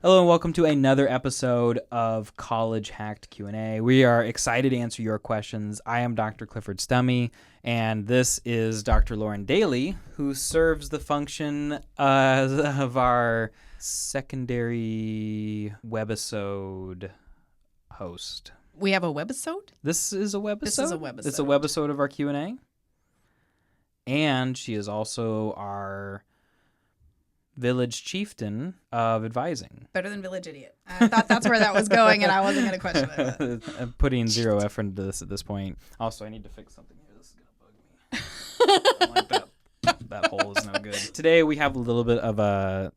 Hello and welcome to another episode of College Hacked Q&A. We are excited to answer your questions. I am Dr. Clifford Stummy, and this is Dr. Lauren Daly, who serves the function of our secondary webisode host. We have a webisode? This is a webisode? This is a webisode. It's a webisode of our Q&A. And she is also our village chieftain of advising. Better than village idiot. I thought that's where that was going, and I wasn't going to question it. I'm putting zero effort into this at this point. Also, I need to fix something here. This is going to bug me. I don't like that. That hole is no good. Today we have a little bit of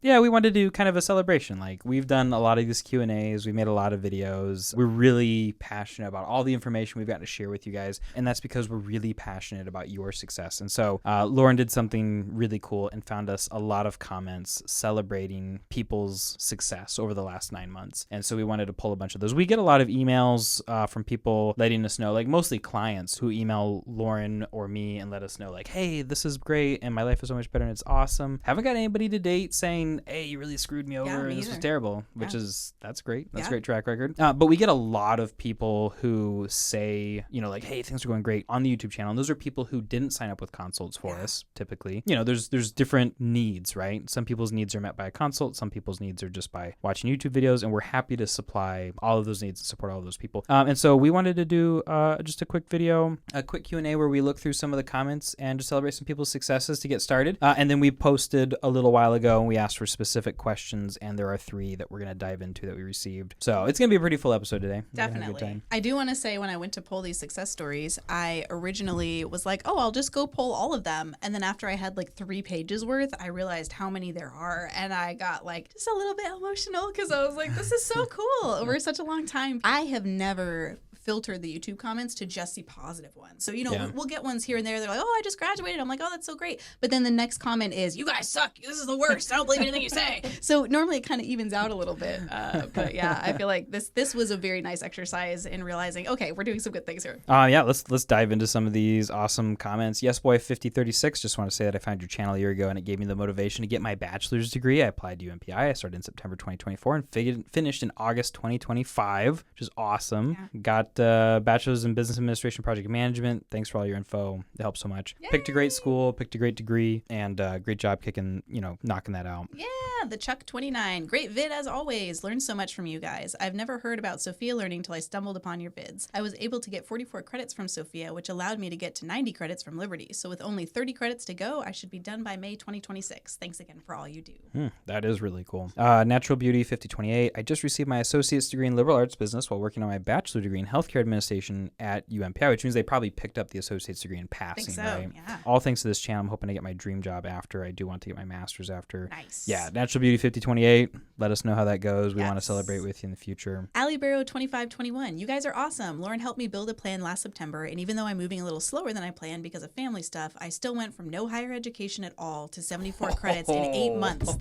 we wanted to do kind of a celebration. Like, we've done a lot of these Q&As. We made a lot of videos. We're really passionate about all the information we've got to share with you guys. And that's because we're really passionate about your success. And so Lauren did something really cool and found us a lot of comments celebrating people's success over the last 9 months. And so we wanted to pull a bunch of those. We get a lot of emails from people letting us know, like mostly clients who email Lauren or me and let us know, like, hey, this is great and my life is so much better and it's awesome. Haven't got anybody to date saying, hey, you really screwed me over and this was terrible, which is, that's great. That's a great track record. But we get a lot of people who say, you know, like, hey, things are going great on the YouTube channel. And those are people who didn't sign up with consults for us, typically. You know, there's different needs, right? Some people's needs are met by a consult. Some people's needs are just by watching YouTube videos. And we're happy to supply all of those needs and support all of those people. And so we wanted to do just a quick video, a quick Q&A where we look through some of the comments and just celebrate some people's successes to get started. And then we posted a little while ago and we asked for specific questions, and there are 3 that we're going to dive into that we received. So it's going to be a pretty full episode today. Definitely. I do want to say, when I went to pull these success stories, I originally was like, oh, I'll just go pull all of them. And then after I had like 3 pages worth, I realized how many there are. And I got like just a little bit emotional because I was like, this is so cool. Over such a long time. I have never filter the YouTube comments to just see positive ones. So, you know, we'll get ones here and there. They're like, oh, I just graduated. I'm like, oh, that's so great. But then the next comment is, you guys suck. This is the worst. I don't believe anything you say. So normally it kind of evens out a little bit. But yeah, I feel like this was a very nice exercise in realizing, okay, we're doing some good things here. Let's dive into some of these awesome comments. Yes, boy 5036. Just want to say that I found your channel a year ago and it gave me the motivation to get my bachelor's degree. I applied to UMPI. I started in September 2024 and finished in August 2025, which is awesome. Yeah. Got bachelor's in business administration, project management. Thanks for all your info. It helps so much. Yay! Picked a great school, picked a great degree, and great job knocking that out. Yeah, the Chuck 29. Great vid as always. Learned so much from you guys. I've never heard about Sophia Learning till I stumbled upon your vids. I was able to get 44 credits from Sophia, which allowed me to get to 90 credits from Liberty. So with only 30 credits to go, I should be done by May 2026. Thanks again for all you do. That is really cool. Natural Beauty 5028. I just received my associate's degree in liberal arts business while working on my bachelor degree in healthcare administration at UMPI, which means they probably picked up the associate's degree in passing, right? Yeah. All thanks to this channel. I'm hoping to get my dream job after. I do want to get my master's after. Nice. Yeah, Natural Beauty 5028. Let us know how that goes. We want to celebrate with you in the future. Ali Barrow 2521. You guys are awesome. Lauren helped me build a plan last September, and even though I'm moving a little slower than I planned because of family stuff, I still went from no higher education at all to 74 credits in 8 months.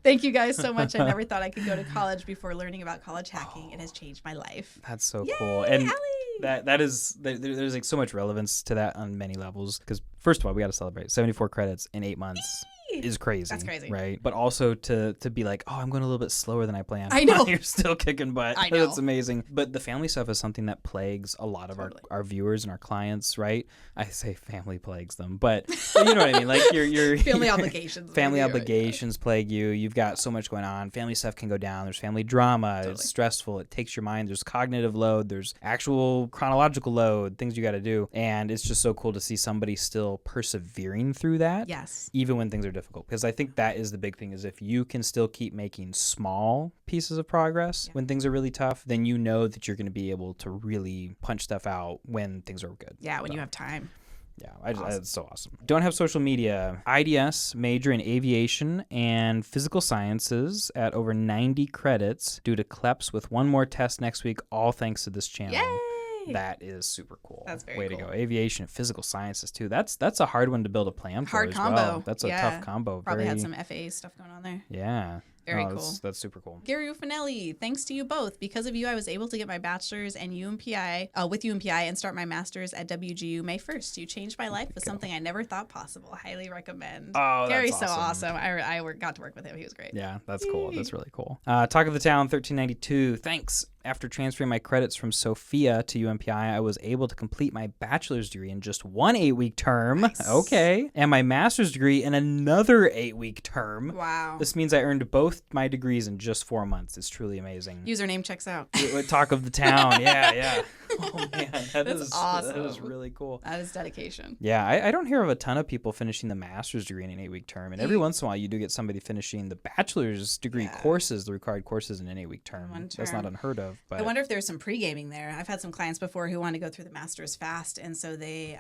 Thank you guys so much. I never thought I could go to college before learning about college hacking. It has changed my life. That's so Yay, cool. And Ali! There's like so much relevance to that on many levels, because first of all, we got to celebrate 74 credits in 8 months. Is crazy. That's crazy. Right? But also to be like, oh, I'm going a little bit slower than I planned. I know. You're still kicking butt. I know. That's amazing. But the family stuff is something that plagues a lot of our viewers and our clients, right? I say family plagues them, but you know what I mean? Like your family obligations. Family obligations plague you. You've got so much going on. Family stuff can go down. There's family drama. Totally. It's stressful. It takes your mind. There's cognitive load. There's actual chronological load, things you got to do. And it's just so cool to see somebody still persevering through that. Yes. Even when things are difficult. Because I think that is the big thing, is if you can still keep making small pieces of progress when things are really tough, then you know that you're going to be able to really punch stuff out when things are good. Yeah, when you have time. Yeah, it's so awesome. Don't have social media. IDS, major in aviation and physical sciences at over 90 credits due to CLEPS with one more test next week, all thanks to this channel. Yay! That is super cool. That's very Way cool. to go. Aviation and physical sciences too. That's a hard one to build a plan for Hard as combo. well. That's a Yeah. tough combo. Probably had some FAA stuff going on there. Yeah. Very Oh, cool. That's super cool. Gary Ufanelli, thanks to you both. Because of you, I was able to get my bachelor's and with UMPI and start my master's at WGU May 1st. You changed my life with something I never thought possible. Highly recommend. Oh, Gary's that's so awesome. I got to work with him. He was great. Yeah, that's cool. That's really cool. Talk of the Town 1392. Thanks. After transferring my credits from Sophia to UMPI, I was able to complete my bachelor's degree in just one 8-week term. Nice. Okay. And my master's degree in another 8-week term. Wow. This means I earned both my degrees in just 4 months. It's truly amazing. Username checks out. Talk of the Town. Yeah. Oh, man. That's awesome. That is really cool. That is dedication. Yeah, I don't hear of a ton of people finishing the master's degree in an 8-week term. And every once in a while, you do get somebody finishing the bachelor's degree courses, the required courses in an 8-week term. That's not unheard of. But I wonder if there's some pre-gaming there. I've had some clients before who wanted to go through the master's fast. And so they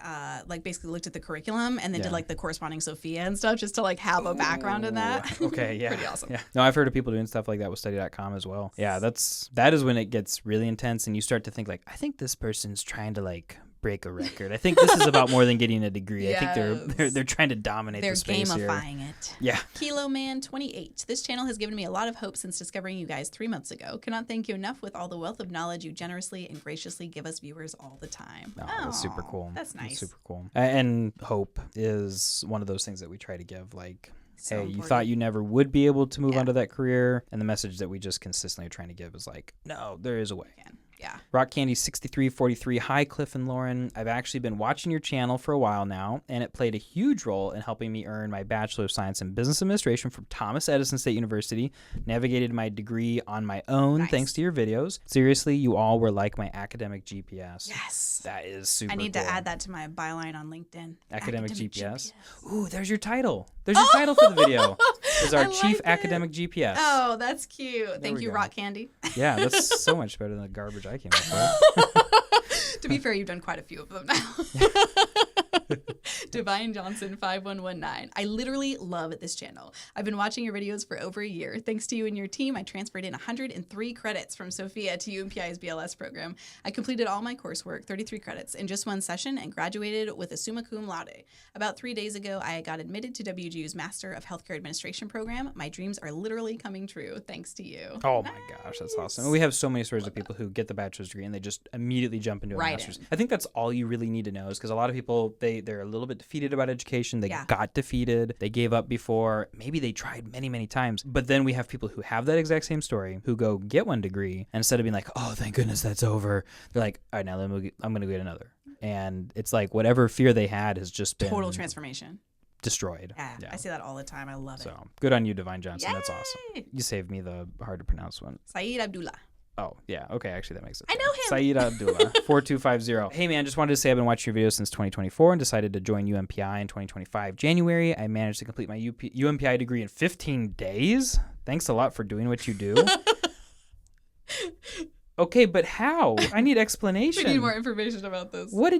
basically looked at the curriculum and then did like the corresponding Sophia and stuff just to like have a background in that. Okay, yeah. Pretty awesome. Yeah. No, I've heard of people doing stuff like that with study.com as well. Yeah, that is when it gets really intense and you start to think like, I think this person's trying to like break a record. I think this is about more than getting a degree. Yes. I think they're trying to dominate the space here. They're gamifying it. Yeah. Kilo Man 28. This channel has given me a lot of hope since discovering you guys 3 months ago. Cannot thank you enough with all the wealth of knowledge you generously and graciously give us viewers all the time. Oh, that's super cool. That's nice. That's super cool. And hope is one of those things that we try to give, like, So hey, important. you thought you never would be able to move on to that career. And the message that we just consistently are trying to give is like, no, there is a way. Yeah. Rock Candy 6343. Hi, Cliff and Lauren. I've actually been watching your channel for a while now, and it played a huge role in helping me earn my Bachelor of Science in Business Administration from Thomas Edison State University. Navigated my degree on my own thanks to your videos. Seriously, you all were like my academic GPS. Yes. That is super I need cool. to add that to my byline on LinkedIn. Academic GPS. Ooh, there's your title. There's your title for the video. Is our Chief Academic GPS. Oh, that's cute. Thank we you, go. Rock Candy. Yeah, that's so much better than the garbage I came up with. To be fair, you've done quite a few of them now. Divine Johnson 5119. I literally love this channel. I've been watching your videos for over a year. Thanks to you and your team, I transferred in 103 credits from Sophia to UMPI's BLS program. I completed all my coursework, 33 credits, in just one session and graduated with a summa cum laude. About 3 days ago, I got admitted to WGU's Master of Healthcare Administration program. My dreams are literally coming true thanks to you. Oh my gosh, that's awesome. And we have so many stories of people who get the bachelor's degree and they just immediately jump into a master's. I think that's all you really need to know is because a lot of people, they're a little bit defeated about education. They got defeated. They gave up before. Maybe they tried many, many times. But then we have people who have that exact same story who go get one degree and instead of being like, oh, thank goodness that's over, they're like, all right, now I'm going to get another. And it's like whatever fear they had has just been total transformation. Destroyed. Yeah, I see that all the time. I love it. So good on you, Divine Johnson. Yay! That's awesome. You saved me the hard to pronounce one. Saeed Abdullah. Oh, yeah. Okay, actually, that makes it. I know him. Saeed Abdullah, 4250. Hey, man, just wanted to say I've been watching your videos since 2024 and decided to join UMPI in 2025. January, I managed to complete my UMPI degree in 15 days. Thanks a lot for doing what you do. Okay, but how? I need explanation. We need more information about this. What?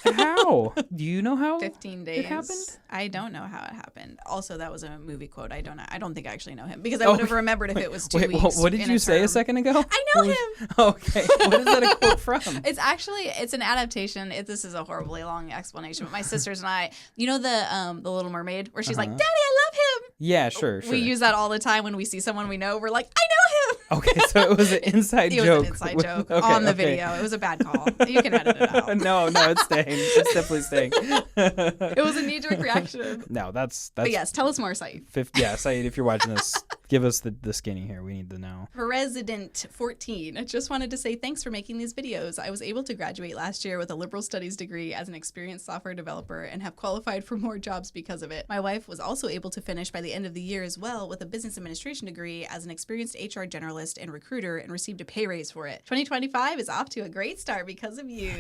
How? Do you know how 15 days. it happened? I don't know how it happened. Also, that was a movie quote. I don't think I actually know him because I would have remembered if it was 2 weeks. What did you say a second ago? I know him. Okay. What is that a quote from? It's an adaptation. This is a horribly long explanation, but my sisters and I, you know the Little Mermaid where she's like, "Daddy, I love him." Yeah, sure. We use that all the time when we see someone we know. We're like, "I know him." Okay, so it was an inside joke. It was an inside joke on the video. It was a bad call. You can edit it out. No, it's staying. It's definitely staying. It was a knee-jerk reaction. No, that's. But yes, tell us more, Saeed. Saeed, if you're watching this, give us the skinny here. We need to know. Resident 14. I just wanted to say thanks for making these videos. I was able to graduate last year with a liberal studies degree as an experienced software developer and have qualified for more jobs because of it. My wife was also able to finish by the end of the year as well with a business administration degree as an experienced HR generalist and recruiter and received a pay raise for it. 2025 is off to a great start because of you.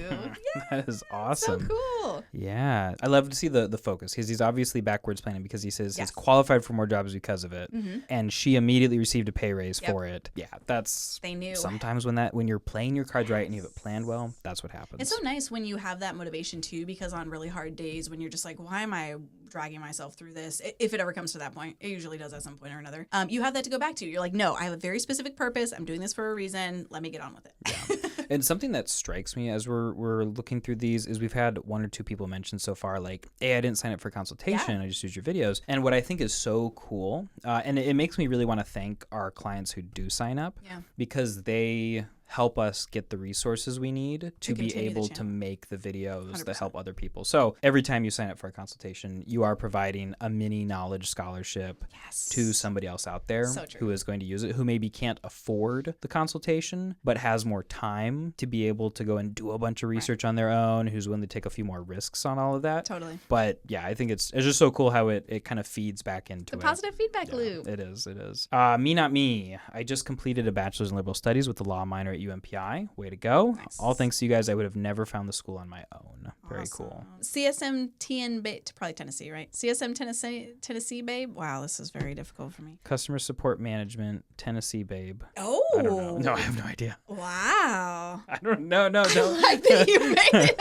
That is awesome. So cool. Yeah. I love to see the focus because he's obviously backwards planning because he says he's qualified for more jobs because of it. Mm-hmm. And she immediately received a pay raise for it. Yeah, that's they knew. Sometimes when you're playing your cards right and you have it planned well, that's what happens. It's so nice when you have that motivation too, because on really hard days when you're just like, why am I dragging myself through this? If it ever comes to that point, it usually does at some point or another. You have that to go back to. You're like, no, I have a very specific purpose. I'm doing this for a reason. Let me get on with it. Yeah. And something that strikes me as we're looking through these is we've had one or two people mention so far, like, hey, I didn't sign up for consultation. I just used your videos. And what I think is so cool, and it makes me really want to thank our clients who do sign up because they help us get the resources we need to be able to make the videos 100%. That help other people. So every time you sign up for a consultation, you are providing a mini knowledge scholarship to somebody else out there who is going to use it, who maybe can't afford the consultation, but has more time to be able to go and do a bunch of research on their own, who's willing to take a few more risks on all of that. Totally. But yeah, I think it's just so cool how it kind of feeds back into the positive feedback loop. It is. Me Not Me. I just completed a bachelor's in liberal studies with a law minor at UMPI. Way to go. Nice. All thanks to you guys. I would have never found the school on my own. Very cool. CSM Babe, probably Tennessee, right? CSM Tennessee Babe. Wow, this is very difficult for me. Customer Support Management, Tennessee Babe. Oh. I don't know. No, I have no idea. Wow. I don't know. No. I think you made it.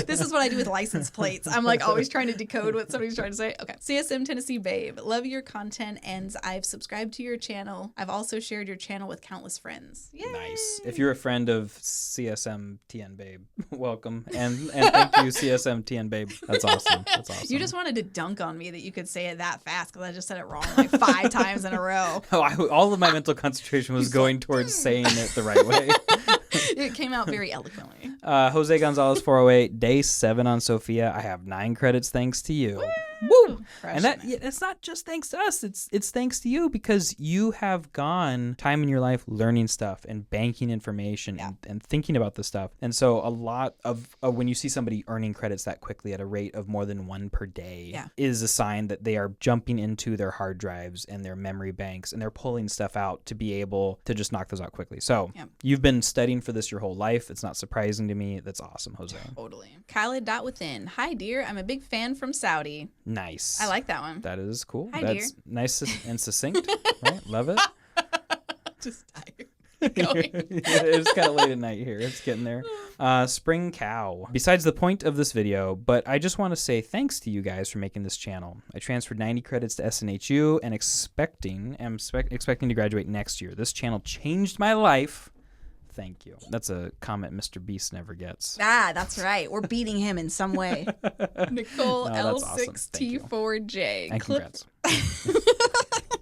This is what I do with license plates. I'm like always trying to decode what somebody's trying to say. Okay. CSM Tennessee Babe. Love your content, and I've subscribed to your channel. I've also shared your channel with countless friends. Yay. Nice. If you're a friend of CSM TN Babe, welcome. And thank you, CSM TN Babe. That's awesome. You just wanted to dunk on me that you could say it that fast because I just said it wrong like 5 times in a row. All of my mental concentration was going towards saying it the right way. It came out very eloquently. Jose Gonzalez 408, day 7 on Sophia. I have 9 credits thanks to you. Woo! And it's not just thanks to us. It's thanks to you because you have gone time in your life learning stuff and banking information and thinking about this stuff. And so a lot of when you see somebody earning credits that quickly at a rate of more than 1 per day is a sign that they are jumping into their hard drives and their memory banks and they're pulling stuff out to be able to just knock those out quickly. So you've been studying for this your whole life. It's not surprising to me. That's awesome, Jose. Totally. Khaled.within. Hi, dear. I'm a big fan from Saudi. Nice. I like that one. That is cool. Hi, That's dear. Nice and succinct. Right? Love it. Just tired. It's kind of late at night here. It's getting there. Spring Cow. Besides the point of this video, but I just want to say thanks to you guys for making this channel. I transferred 90 credits to SNHU and expecting to graduate next year. This channel changed my life. Thank you. That's a comment Mr. Beast never gets. That's right. We're beating him in some way. Nicole L6T4J. And congrats.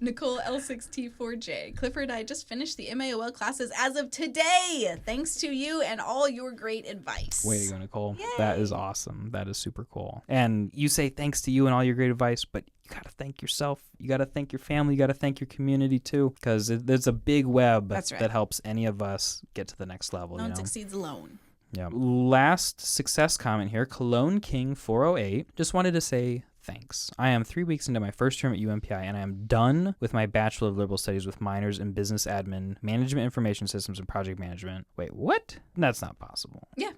Nicole L6T4J. Clifford, I just finished the MAOL classes as of today. Thanks to you and all your great advice. Way to go, Nicole. Yay. That is awesome. That is super cool. And you say thanks to you and all your great advice, but you got to thank yourself. You got to thank your family. You got to thank your community too, because there's a big web that helps any of us get to the next level. No one succeeds alone. Yeah. Last success comment here, Cologne King 408. Just wanted to say thanks. I am 3 weeks into my first term at UMPI, and I am done with my Bachelor of Liberal Studies with minors in Business Admin, Management Information Systems, and Project Management. Wait, what? That's not possible. Yeah.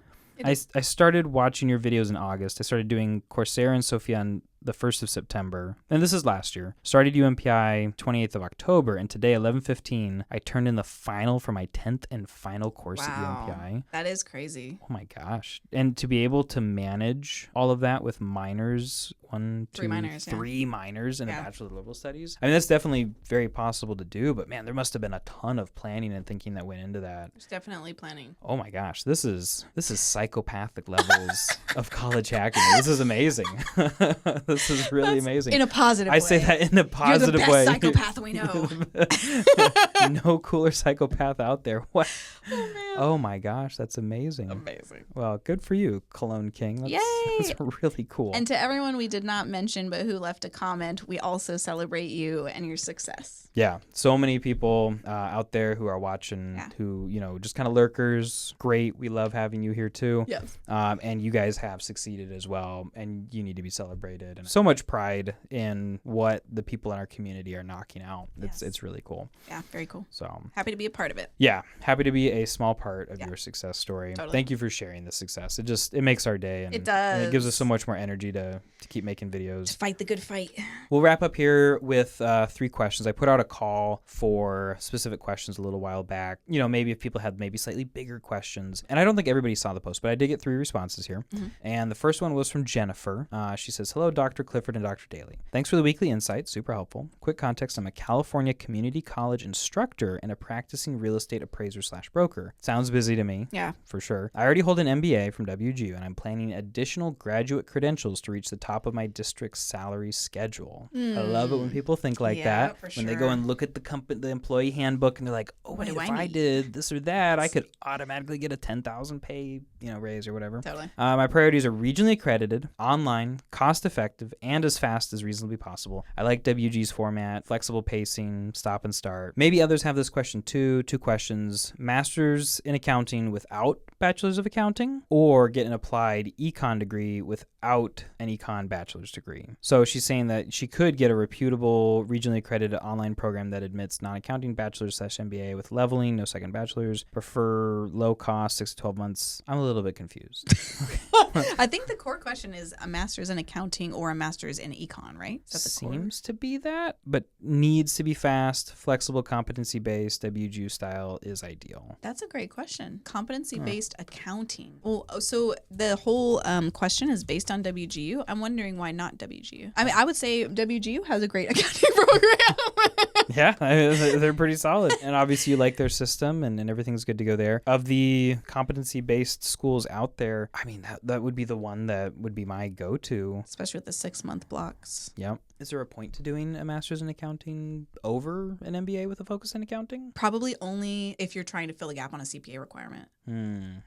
I started watching your videos in August. I started doing Coursera and Sophia on the 1st of September. And this is last year. Started UMPI 28th of October. And today, 11/15, I turned in the final for my 10th and final course at UMPI. That is crazy. Oh my gosh. And to be able to manage all of that with minors, 3 minors in a Bachelor of Liberal Studies. I mean, that's definitely very possible to do, but man, there must have been a ton of planning and thinking that went into that. There's definitely planning. Oh my gosh. This is psychopathic levels of college hacking. This is amazing. This is really amazing. In a positive way. I say that in a positive way. You're the best psychopath we know. No cooler psychopath out there. What? Oh, man. Oh my gosh, that's amazing. Amazing. Well, good for you, Cologne King. Yay! That's really cool. And to everyone we did not mention but who left a comment, we also celebrate you and your success. Yeah, so many people out there who are watching, who, just kind of lurkers. Great. We love having you here too. Yes. And you guys have succeeded as well, and you need to be celebrated. And so much pride in what the people in our community are knocking out. It's really cool. Yeah, very cool. So happy to be a part of it. Yeah, happy to be a small part of your success story. Totally. Thank you for sharing the success. It makes our day, and it does. And it gives us so much more energy to keep making videos. To fight the good fight. We'll wrap up here with 3 questions. I put out a call for specific questions a little while back. Maybe if people had maybe slightly bigger questions, and I don't think everybody saw the post, but I did get 3 responses here. Mm-hmm. And the first one was from Jennifer. She says, "Hello, Dr. Dr. Clifford and Dr. Daly. Thanks for the weekly insights. Super helpful. Quick context. I'm a California community college instructor and a practicing real estate appraiser/broker. Sounds busy to me. Yeah. For sure. I already hold an MBA from WGU, and I'm planning additional graduate credentials to reach the top of my district's salary schedule. I love it when people think like that. For When they go and look at the employee handbook and they're like, oh, What wait, do if I I need? did this or that, I could automatically get a 10,000 pay, raise or whatever. Totally. My priorities are regionally accredited, online, cost-effective, and as fast as reasonably possible. I like WG's format, flexible pacing, stop and start. Maybe others have this question too. 2 questions. Master's in accounting without bachelor's of accounting, or get an applied econ degree without an econ bachelor's degree. So she's saying that she could get a reputable, regionally accredited online program that admits non-accounting bachelor's/MBA with leveling, no second bachelor's, prefer low cost, 6 to 12 months. I'm a little bit confused. I think the core question is a master's in accounting or a master's in econ, right? Is that the core? Seems to be that, but needs to be fast, flexible, competency-based, WGU style is ideal. That's a great question. Competency-based accounting. Well, so the whole question is based on WGU. I'm wondering why not WGU. I mean, I would say WGU has a great accounting program. Yeah, they're pretty solid. And obviously you like their system and everything's good to go there. Of the competency-based schools out there, I mean, that would be the one that would be my go-to. Especially with the 6-month blocks. Yep. Is there a point to doing a master's in accounting over an MBA with a focus in accounting? Probably only if you're trying to fill a gap on a CPA requirement.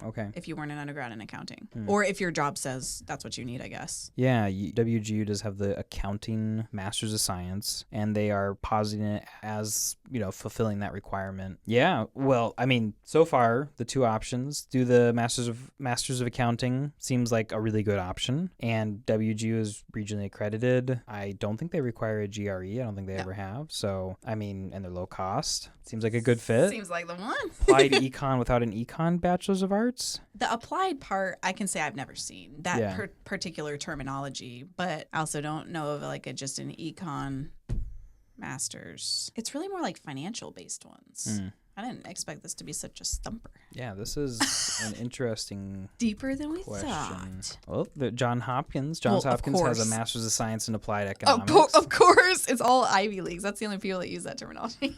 Okay. If you weren't an undergrad in accounting. Or if your job says that's what you need, I guess. Yeah, WGU does have the accounting master's of science, and they are positing it as, fulfilling that requirement. Yeah, well, I mean, so far, the 2 options, do the master's of accounting seems like a really good option, and WGU is regionally accredited. I don't think they require a GRE. I don't think they ever have. So, I mean, and they're low cost. Seems like a good fit. Seems like the one. Applied econ without an econ bachelor's of arts? The applied part, I can say I've never seen that particular terminology, but I also don't know of just an econ master's. It's really more like financial based ones. I didn't expect this to be such a stumper. Yeah, this is an interesting deeper than we question. thought. Well, Johns Hopkins has a master's of science in applied economics. Of course, it's all Ivy Leagues. That's the only people that use that terminology.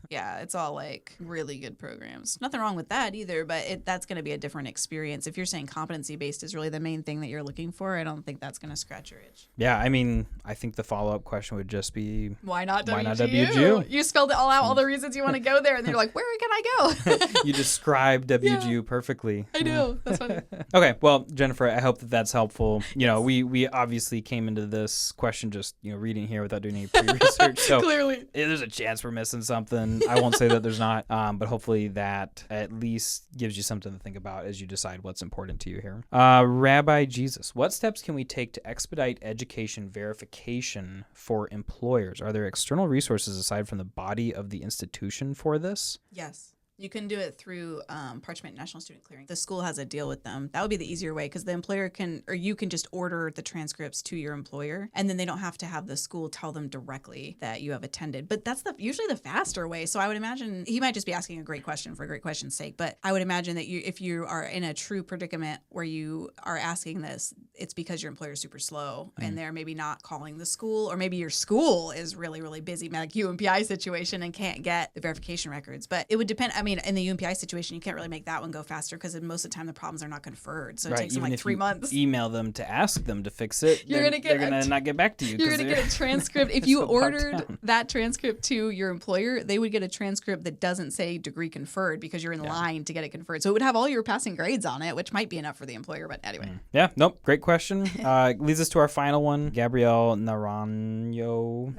Yeah, it's all like really good programs. Nothing wrong with that either, but that's going to be a different experience. If you're saying competency based is really the main thing that you're looking for, I don't think that's going to scratch your itch. Yeah, I mean, I think the follow-up question would just be, why not WGU? Why not WGU? You spelled it all out, all the reasons you want to go there, and then you're like, where can I go? You described WGU perfectly. I do. That's funny. Okay, well, Jennifer, I hope that's helpful. We obviously came into this question just reading here without doing any pre-research, so clearly there's a chance we're missing something. I won't say that there's not, but hopefully that at least gives you something to think about as you decide what's important to you here. Rabbi Jesus, what steps can we take to expedite education verification for employers? Are there external resources aside from the body of the institution for this? Yes. You can do it through Parchment National Student Clearing. The school has a deal with them. That would be the easier way because the employer you can just order the transcripts to your employer, and then they don't have to have the school tell them directly that you have attended. But that's usually the faster way. So I would imagine he might just be asking a great question for a great question's sake. But I would imagine that if you are in a true predicament where you are asking this, it's because your employer is super slow and they're maybe not calling the school, or maybe your school is really, really busy, like UMPI situation, and can't get the verification records. But it would depend. I mean, in the UMPI situation, you can't really make that one go faster because most of the time the problems are not conferred. So it takes them like 3 months. Email them to ask them to fix it. They're going to not get back to you. You're going to get a transcript. If you ordered that transcript to your employer, they would get a transcript that doesn't say degree conferred because you're in line to get it conferred. So it would have all your passing grades on it, which might be enough for the employer. But anyway. Yeah. Nope. Great question. Leads us to our final one. Gabrielle Naranjo.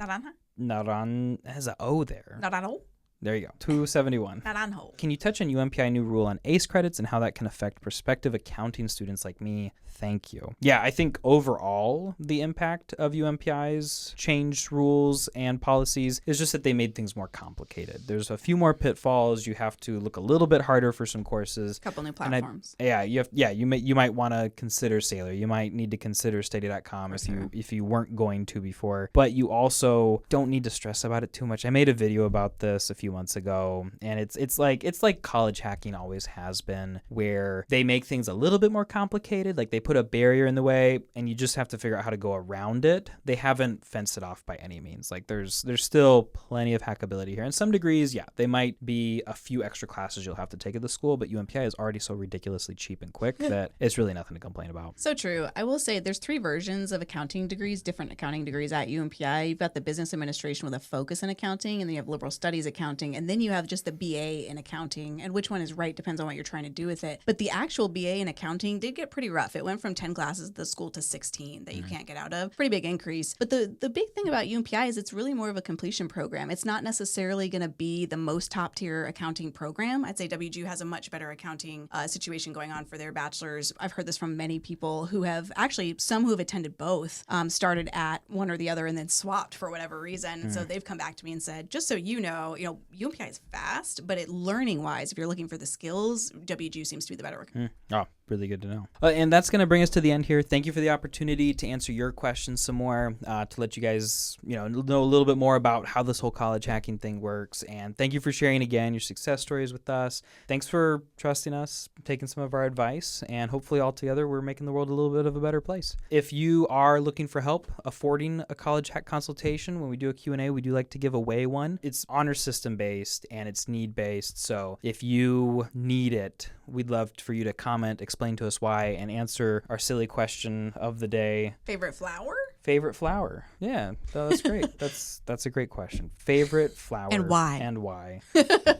Naran has an O there. Naranjo. There you go. 271. Naranjo. Can you touch on UMPI new rule on ACE credits and how that can affect prospective accounting students like me? Thank you. Yeah, I think overall the impact of UMPI's changed rules and policies is just that they made things more complicated. There's a few more pitfalls. You have to look a little bit harder for some courses. A couple new platforms. You might want to consider Sailor. You might need to consider Stadia.com if you weren't going to before. But you also don't need to stress about it too much. I made a video about this a few months ago, and it's like college hacking always has been, where they make things a little bit more complicated. Like they put a barrier in the way, and you just have to figure out how to go around it. They haven't fenced it off by any means. Like there's still plenty of hackability here. In some degrees, yeah, they might be a few extra classes you'll have to take at the school, but UMPI is already so ridiculously cheap and quick that it's really nothing to complain about. So true. I will say there's 3 versions of accounting degrees, different accounting degrees at UMPI. You've got the business administration with a focus in accounting, and then you have liberal studies accounting, and then you have just the BA in accounting, and which one is right depends on what you're trying to do with it. But the actual BA in accounting did get pretty rough. It went from 10 classes at the school to 16 that you can't get out of. Pretty big increase. But the big thing about UMPI is it's really more of a completion program. It's not necessarily going to be the most top tier accounting program. I'd say WGU has a much better accounting situation going on for their bachelor's. I've heard this from many people who have actually, some who have attended both, started at one or the other and then swapped for whatever reason. And so they've come back to me and said, just so you know, UMPI is fast, but learning wise, if you're looking for the skills, WGU seems to be the better one. Oh, really good to know. And that's going to bring us to the end here. Thank you for the opportunity to answer your questions some more, to let you guys, know a little bit more about how this whole college hacking thing works. And thank you for sharing again your success stories with us. Thanks for trusting us, taking some of our advice, and hopefully all together we're making the world a little bit of a better place. If you are looking for help affording a college hack consultation, when we do a Q&A, we do like to give away one. It's honor system based and it's need based. So if you need it, we'd love for you to comment, explain to us why, and answer our silly question of the day. Favorite flower? Favorite flower. Yeah, that's great. That's a great question. Favorite flower. And why? And why.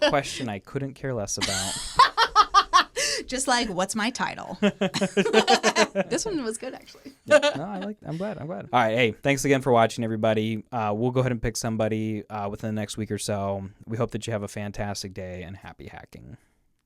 Question I couldn't care less about. Just like, what's my title? This one was good, actually. Yeah, no, I'm glad. All right, hey, thanks again for watching, everybody. We'll go ahead and pick somebody within the next week or so. We hope that you have a fantastic day and happy hacking.